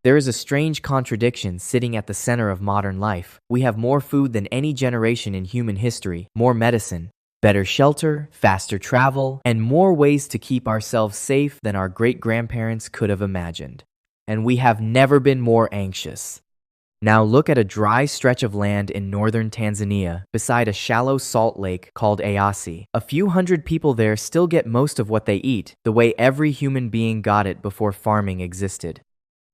There is a strange contradiction sitting at the center of modern life. We have more food than any generation in human history, more medicine, better shelter, faster travel, and more ways to keep ourselves safe than our great-grandparents could have imagined. And we have never been more anxious. Now look at a dry stretch of land in northern Tanzania, beside a shallow salt lake called Eyasi. A few hundred people there still get most of what they eat, the way every human being got it before farming existed.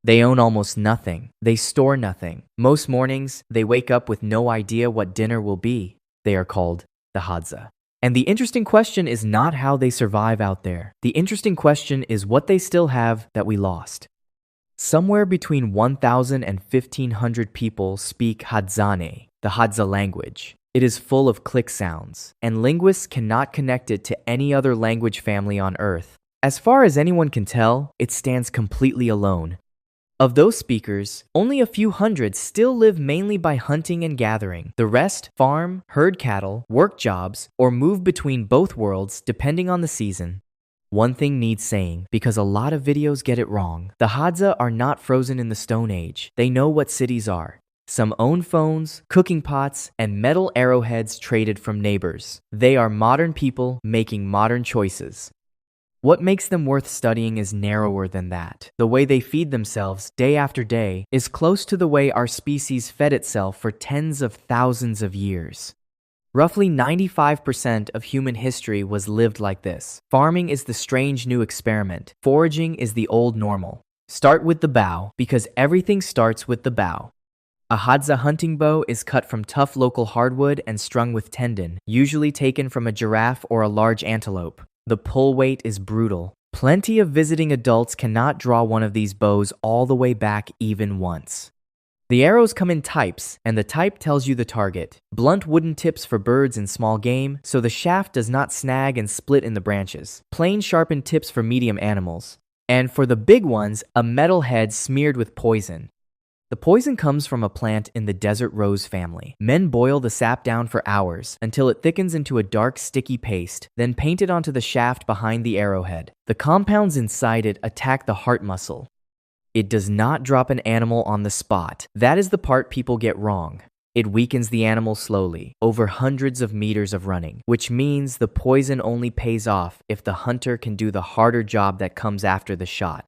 They own almost nothing. They store nothing. Most mornings, they wake up with no idea what dinner will be. They are called the Hadza. And the interesting question is not how they survive out there. The interesting question is what they still have that we lost. Somewhere between 1,000 and 1,500 people speak Hadzane, the Hadza language. It is full of click sounds, and linguists cannot connect it to any other language family on Earth. As far as anyone can tell, it stands completely alone. Of those speakers, only a few hundred still live mainly by hunting and gathering. The rest farm, herd cattle, work jobs, or move between both worlds depending on the season. One thing needs saying, because a lot of videos get it wrong. The Hadza are not frozen in the Stone Age. They know what cities are. Some own phones, cooking pots, and metal arrowheads traded from neighbors. They are modern people making modern choices. What makes them worth studying is narrower than that. The way they feed themselves day after day is close to the way our species fed itself for tens of thousands of years. Roughly 95% of human history was lived like this. Farming is the strange new experiment. Foraging is the old normal. Start with the bow, because everything starts with the bow. A Hadza hunting bow is cut from tough local hardwood and strung with tendon, usually taken from a giraffe or a large antelope. The pull weight is brutal. Plenty of visiting adults cannot draw one of these bows all the way back even once. The arrows come in types, and the type tells you the target. Blunt wooden tips for birds and small game, so the shaft does not snag and split in the branches. Plain sharpened tips for medium animals. And for the big ones, a metal head smeared with poison. The poison comes from a plant in the desert rose family. Men boil the sap down for hours until it thickens into a dark, sticky paste, then paint it onto the shaft behind the arrowhead. The compounds inside it attack the heart muscle. It does not drop an animal on the spot. That is the part people get wrong. It weakens the animal slowly, over hundreds of meters of running, which means the poison only pays off if the hunter can do the harder job that comes after the shot.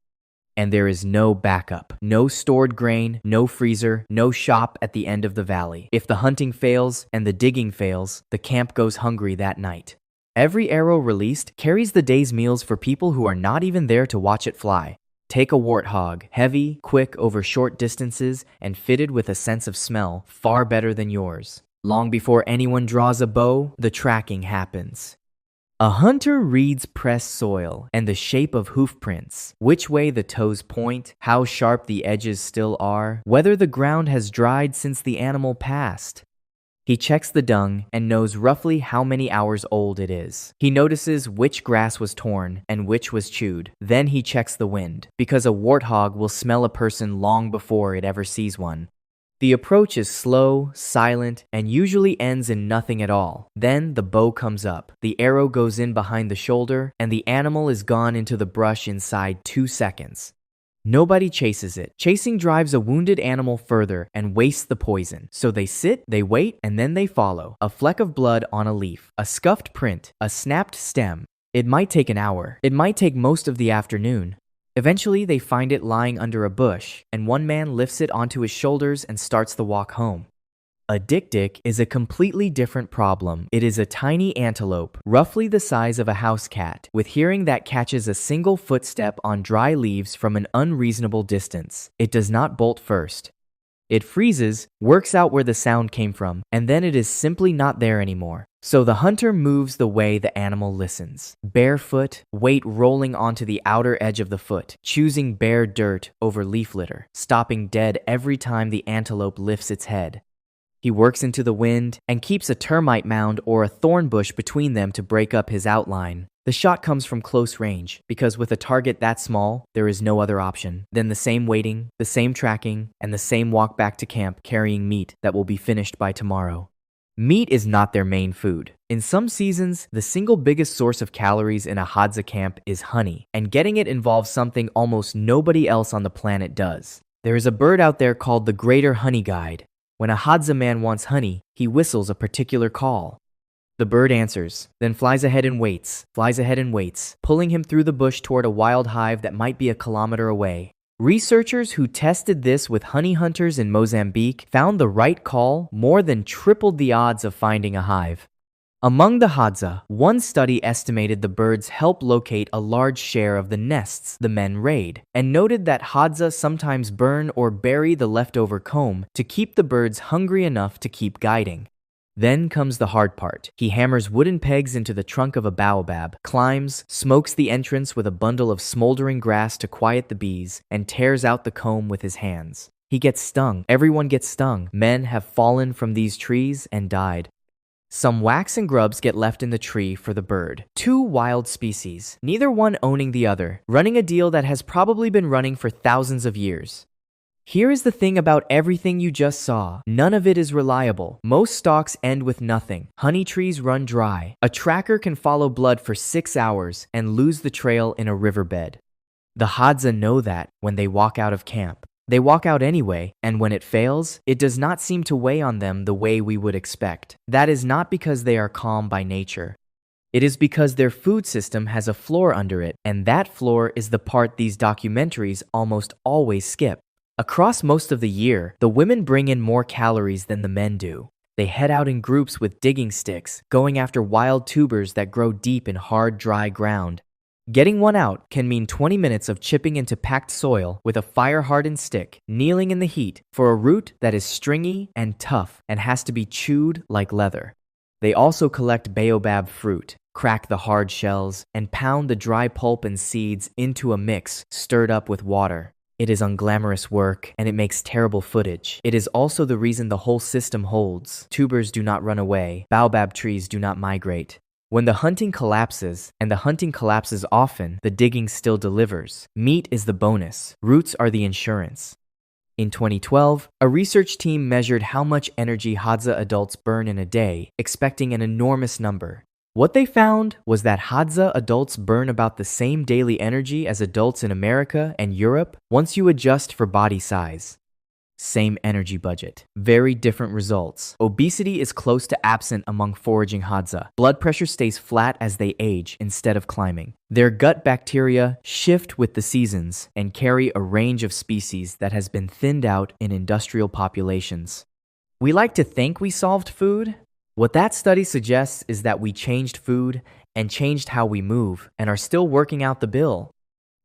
And there is no backup. No stored grain, no freezer, no shop at the end of the valley. If the hunting fails and the digging fails, the camp goes hungry that night. Every arrow released carries the day's meals for people who are not even there to watch it fly. Take a warthog, heavy, quick over short distances, and fitted with a sense of smell, far better than yours. Long before anyone draws a bow, the tracking happens. A hunter reads pressed soil and the shape of hoof prints, which way the toes point, how sharp the edges still are, whether the ground has dried since the animal passed. He checks the dung and knows roughly how many hours old it is. He notices which grass was torn and which was chewed. Then he checks the wind, because a warthog will smell a person long before it ever sees one. The approach is slow, silent, and usually ends in nothing at all. Then the bow comes up, the arrow goes in behind the shoulder, and the animal is gone into the brush inside 2 seconds. Nobody chases it. Chasing drives a wounded animal further and wastes the poison. So they sit, they wait, and then they follow. A fleck of blood on a leaf, a scuffed print, a snapped stem. It might take an hour. It might take most of the afternoon. Eventually, they find it lying under a bush, and one man lifts it onto his shoulders and starts the walk home. A dik-dik is a completely different problem. It is a tiny antelope, roughly the size of a house cat, with hearing that catches a single footstep on dry leaves from an unreasonable distance. It does not bolt first. It freezes, works out where the sound came from, and then it is simply not there anymore. So the hunter moves the way the animal listens. Barefoot, weight rolling onto the outer edge of the foot, choosing bare dirt over leaf litter, stopping dead every time the antelope lifts its head. He works into the wind and keeps a termite mound or a thorn bush between them to break up his outline. The shot comes from close range, because with a target that small, there is no other option. Then the same waiting, the same tracking, and the same walk back to camp carrying meat that will be finished by tomorrow. Meat is not their main food. In some seasons, the single biggest source of calories in a Hadza camp is honey, and getting it involves something almost nobody else on the planet does. There is a bird out there called the greater honey guide. When a Hadza man wants honey, he whistles a particular call. The bird answers, then flies ahead and waits, pulling him through the bush toward a wild hive that might be a kilometer away. Researchers who tested this with honey hunters in Mozambique found the right call more than tripled the odds of finding a hive. Among the Hadza, one study estimated the birds help locate a large share of the nests the men raid, and noted that Hadza sometimes burn or bury the leftover comb to keep the birds hungry enough to keep guiding. Then comes the hard part. He hammers wooden pegs into the trunk of a baobab, climbs, smokes the entrance with a bundle of smoldering grass to quiet the bees, and tears out the comb with his hands. He gets stung. Everyone gets stung. Men have fallen from these trees and died. Some wax and grubs get left in the tree for the bird. Two wild species, neither one owning the other, running a deal that has probably been running for thousands of years. Here is the thing about everything you just saw. None of it is reliable. Most stalks end with nothing. Honey trees run dry. A tracker can follow blood for 6 hours and lose the trail in a riverbed. The Hadza know that when they walk out of camp. They walk out anyway, and when it fails, it does not seem to weigh on them the way we would expect. That is not because they are calm by nature. It is because their food system has a floor under it, and that floor is the part these documentaries almost always skip. Across most of the year, the women bring in more calories than the men do. They head out in groups with digging sticks, going after wild tubers that grow deep in hard, dry ground. Getting one out can mean 20 minutes of chipping into packed soil with a fire-hardened stick, kneeling in the heat for a root that is stringy and tough and has to be chewed like leather. They also collect baobab fruit, crack the hard shells, and pound the dry pulp and seeds into a mix stirred up with water. It is unglamorous work, and it makes terrible footage. It is also the reason the whole system holds. Tubers do not run away. Baobab trees do not migrate. When the hunting collapses, and the hunting collapses often, the digging still delivers. Meat is the bonus. Roots are the insurance. In 2012, a research team measured how much energy Hadza adults burn in a day, expecting an enormous number. What they found was that Hadza adults burn about the same daily energy as adults in America and Europe once you adjust for body size. Same energy budget. Very different results. Obesity is close to absent among foraging Hadza. Blood pressure stays flat as they age instead of climbing. Their gut bacteria shift with the seasons and carry a range of species that has been thinned out in industrial populations. We like to think we solved food. What that study suggests is that we changed food and changed how we move and are still working out the bill.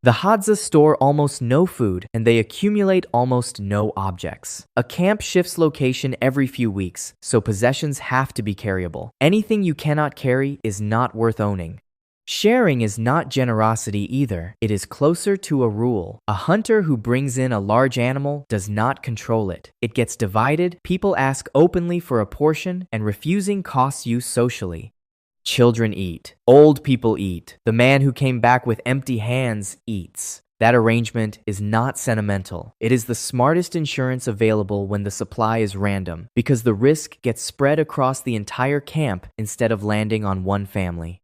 The Hadza store almost no food and they accumulate almost no objects. A camp shifts location every few weeks, so possessions have to be carryable. Anything you cannot carry is not worth owning. Sharing is not generosity either. It is closer to a rule. A hunter who brings in a large animal does not control it. It gets divided, people ask openly for a portion, and refusing costs you socially. Children eat. Old people eat. The man who came back with empty hands eats. That arrangement is not sentimental. It is the smartest insurance available when the supply is random, because the risk gets spread across the entire camp instead of landing on one family.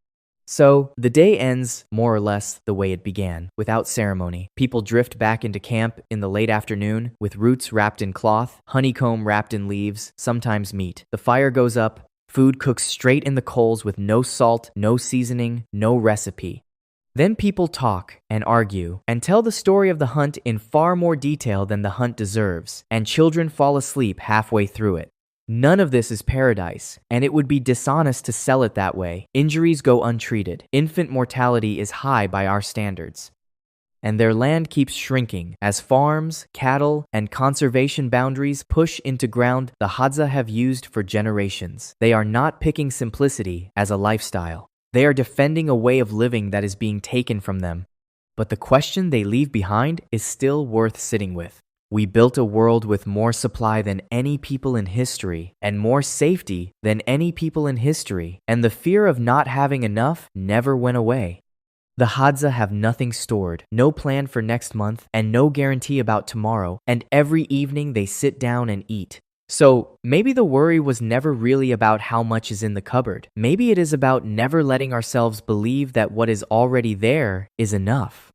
So, the day ends more or less the way it began, without ceremony. People drift back into camp in the late afternoon, with roots wrapped in cloth, honeycomb wrapped in leaves, sometimes meat. The fire goes up, food cooks straight in the coals with no salt, no seasoning, no recipe. Then people talk and argue and tell the story of the hunt in far more detail than the hunt deserves, and children fall asleep halfway through it. None of this is paradise, and it would be dishonest to sell it that way. Injuries go untreated. Infant mortality is high by our standards. And their land keeps shrinking as farms, cattle, and conservation boundaries push into ground the Hadza have used for generations. They are not picking simplicity as a lifestyle. They are defending a way of living that is being taken from them. But the question they leave behind is still worth sitting with. We built a world with more supply than any people in history, and more safety than any people in history, and the fear of not having enough never went away. The Hadza have nothing stored, no plan for next month, and no guarantee about tomorrow, and every evening they sit down and eat. So, maybe the worry was never really about how much is in the cupboard. Maybe it is about never letting ourselves believe that what is already there is enough.